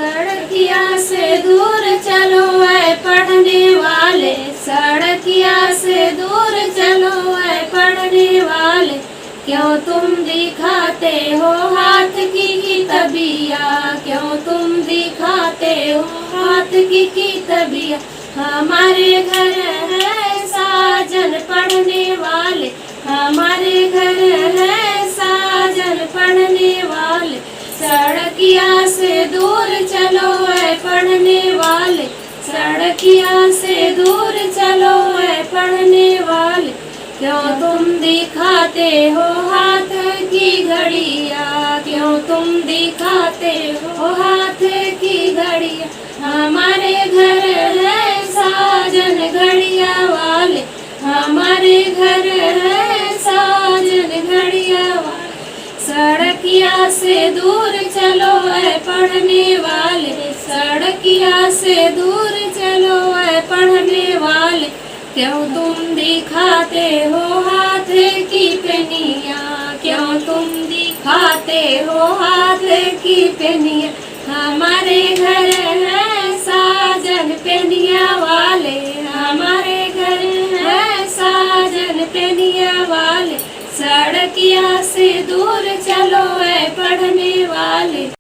सड़किया से दूर चलो ऐ पढ़ने वाले, सड़किया से दूर चलो ऐ पढ़ने वाले। क्यों तुम दिखाते हो हाथ की तबिया, क्यों तुम दिखाते हो हाथ की तबिया। हमारे घर है साजन पढ़ने वाले, हमारे घर है साजन पढ़ने वाले। सड़किया से दूर चलो ऐ पढ़ने वाले, सड़किया से दूर चलो ऐ पढ़ने वाले। क्यों तुम दिखाते हो हाथ की घड़िया, क्यों तुम दिखाते हो हाथ की घड़िया। हमारे घर है साजन घड़िया वाले, हमारे घर है साजन घड़िया वाले। सड़किया से दूर चलो ऐ पढ़ने वाले, सड़किया से दूर चलो ऐ पढ़ने वाले। क्यों तुम दिखाते हो हाथ की पेनिया, क्यों तुम दिखाते हो हाथ की पेनिया। हमारे घर है साजन पेनिया वाले, हमारे घर है साजन पेनिया वाले। सड़किया से दूर चलो ऐ पढ़ने वाले।